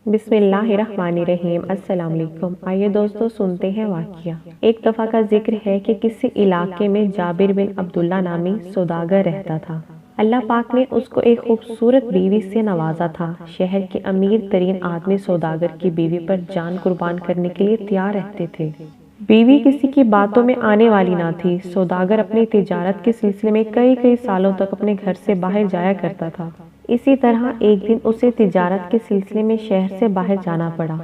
بسم اللہ الرحمن الرحیم۔ السلام علیکم۔ آئیے دوستو سنتے ہیں واقعہ۔ ایک دفعہ کا ذکر ہے کہ کسی علاقے میں جابر بن عبداللہ نامی سوداگر رہتا تھا۔ اللہ پاک نے اس کو ایک خوبصورت بیوی سے نوازا تھا۔ شہر کے امیر ترین آدمی سوداگر کی بیوی پر جان قربان کرنے کے لیے تیار رہتے تھے۔ بیوی کسی کی باتوں میں آنے والی نہ تھی۔ سوداگر اپنی تجارت کے سلسلے میں کئی سالوں تک اپنے گھر سے باہر جایا کرتا تھا۔ اسی طرح ایک دن اسے تجارت کے سلسلے میں شہر سے باہر جانا پڑا۔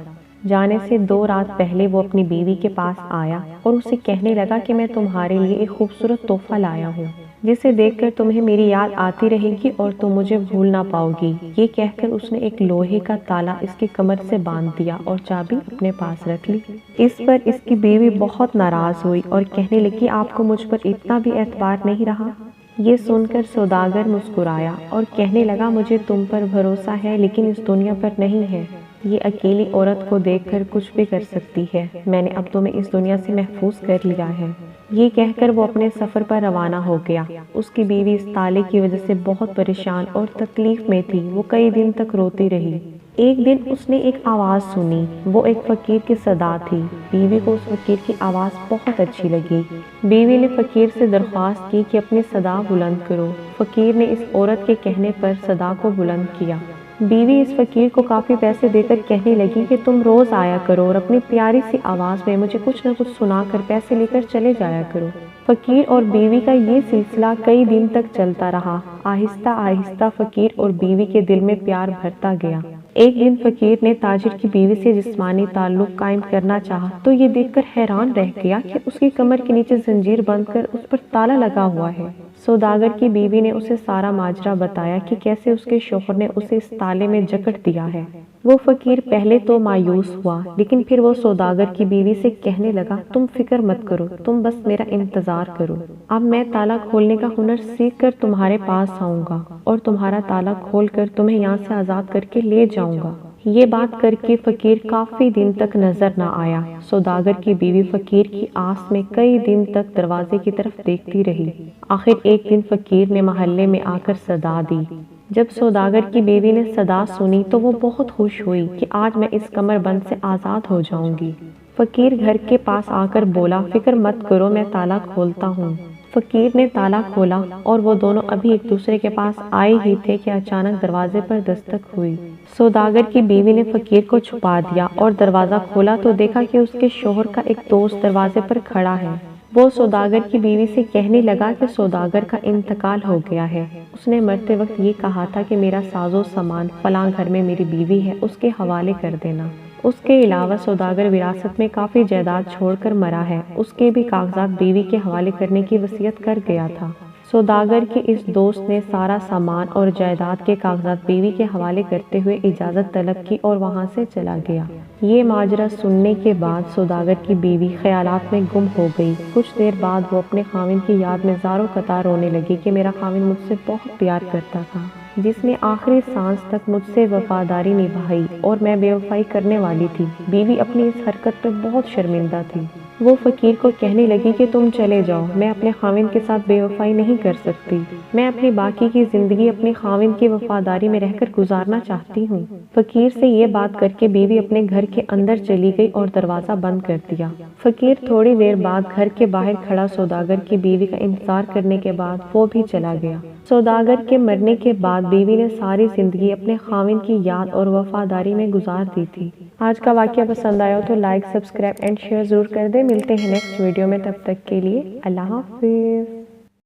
جانے سے 2 رات پہلے وہ اپنی بیوی کے پاس آیا اور اسے کہنے لگا کہ میں تمہارے لیے ایک خوبصورت تحفہ لایا ہوں، جسے دیکھ کر تمہیں میری یاد آتی رہے گی اور تم مجھے بھول نہ پاؤ گی۔ یہ کہہ کر اس نے ایک لوہے کا تالا اس کی کمر سے باندھ دیا اور چابی اپنے پاس رکھ لی۔ اس پر اس کی بیوی بہت ناراض ہوئی اور کہنے لگی آپ کو مجھ پر اتنا بھی اعتبار نہیں رہا؟ یہ سن کر سوداگر مسکرایا اور کہنے لگا مجھے تم پر بھروسہ ہے لیکن اس دنیا پر نہیں ہے۔ یہ اکیلی عورت کو دیکھ کر کچھ بھی کر سکتی ہے۔ میں نے اب تمہیں اس دنیا سے محفوظ کر لیا ہے۔ یہ کہہ کر وہ اپنے سفر پر روانہ ہو گیا۔ اس کی بیوی اس تالے کی وجہ سے بہت پریشان اور تکلیف میں تھی۔ وہ کئی دن تک روتی رہی۔ ایک دن اس نے ایک آواز سنی۔ وہ ایک فقیر کی صدا تھی۔ بیوی کو اس فقیر کی آواز بہت اچھی لگی۔ بیوی نے فقیر سے درخواست کی کہ اپنی صدا بلند کرو۔ فقیر نے اس عورت کے کہنے پر صدا کو بلند کیا۔ بیوی اس فقیر کو کافی پیسے دے کر کہنے لگی کہ تم روز آیا کرو اور اپنی پیاری سی آواز میں مجھے کچھ نہ کچھ سنا کر پیسے لے کر چلے جایا کرو۔ فقیر اور بیوی کا یہ سلسلہ کئی دن تک چلتا رہا۔ آہستہ آہستہ فقیر اور بیوی کے دل میں پیار بھرتا گیا۔ ایک دن فقیر نے تاجر کی بیوی سے جسمانی تعلق قائم کرنا چاہا تو یہ دیکھ کر حیران رہ گیا کہ اس کی کمر کے نیچے زنجیر بند کر اس پر تالا لگا ہوا ہے۔ سوداگر کی بیوی نے اسے سارا ماجرا بتایا کہ کیسے اس کے شوہر نے اسے اس تالے میں جکڑ دیا ہے۔ وہ فقیر پہلے تو مایوس ہوا لیکن پھر وہ سوداگر کی بیوی سے کہنے لگا تم فکر مت کرو، تم بس میرا انتظار کرو۔ اب میں تالا کھولنے کا ہنر سیکھ کر تمہارے پاس آؤں گا اور تمہارا تالا کھول کر تمہیں یہاں سے آزاد کر کے لے جاؤں گا۔ یہ بات کر کے فقیر کافی دن تک نظر نہ آیا۔ سوداگر کی بیوی فقیر کی آس میں کئی دن تک دروازے کی طرف دیکھتی رہی۔ آخر ایک دن فقیر نے محلے میں آ کر صدا دی۔ جب سوداگر کی بیوی نے صدا سنی تو وہ بہت خوش ہوئی کہ آج میں اس کمر بند سے آزاد ہو جاؤں گی۔ فقیر گھر کے پاس آ کر بولا فکر مت کرو میں تالا کھولتا ہوں۔ فقیر نے تالا کھولا اور وہ دونوں ابھی ایک دوسرے کے پاس آئے ہی تھے کہ اچانک دروازے پر دستک ہوئی۔ سوداگر کی بیوی نے فقیر کو چھپا دیا اور دروازہ کھولا تو دیکھا کہ اس کے شوہر کا ایک دوست دروازے پر کھڑا ہے۔ وہ سوداگر کی بیوی سے کہنے لگا کہ سوداگر کا انتقال ہو گیا ہے۔ اس نے مرتے وقت یہ کہا تھا کہ میرا ساز و سامان فلاں گھر میں میری بیوی ہے، اس کے حوالے کر دینا۔ اس کے علاوہ سوداگر وراثت میں کافی جائیداد چھوڑ کر مرا ہے۔ اس کے بھی کاغذات بیوی کے حوالے کرنے کی وصیت کر گیا تھا۔ سوداگر کے اس دوست نے سارا سامان اور جائیداد کے کاغذات بیوی کے حوالے کرتے ہوئے اجازت طلب کی اور وہاں سے چلا گیا۔ یہ ماجرا سننے کے بعد سوداگر کی بیوی خیالات میں گم ہو گئی۔ کچھ دیر بعد وہ اپنے خاوند کی یاد میں زاروں قطار رونے لگی کہ میرا خاوند مجھ سے بہت پیار کرتا تھا، جس نے آخری سانس تک مجھ سے وفاداری نبھائی اور میں بے وفائی کرنے والی تھی۔ بیوی اپنی اس حرکت پر بہت شرمندہ تھی۔ وہ فقیر کو کہنے لگی کہ تم چلے جاؤ، میں اپنے خاوند کے ساتھ بے وفائی نہیں کر سکتی۔ میں اپنی باقی کی زندگی اپنے خاوند کی وفاداری میں رہ کر گزارنا چاہتی ہوں۔ فقیر سے یہ بات کر کے بیوی اپنے گھر کے اندر چلی گئی اور دروازہ بند کر دیا۔ فقیر تھوڑی دیر بعد گھر کے باہر کھڑا سوداگر کی بیوی کا انتظار کرنے کے بعد وہ بھی چلا گیا۔ سوداگر کے مرنے کے بعد بیوی نے ساری زندگی اپنے خاوند کی یاد اور وفاداری میں گزار دی تھی۔ آج کا واقعہ پسند آیا ہو تو لائک، سبسکرائب اینڈ شیئر ضرور کر دیں۔ ملتے ہیں نیکسٹ ویڈیو میں، تب تک کے لیے اللہ حافظ۔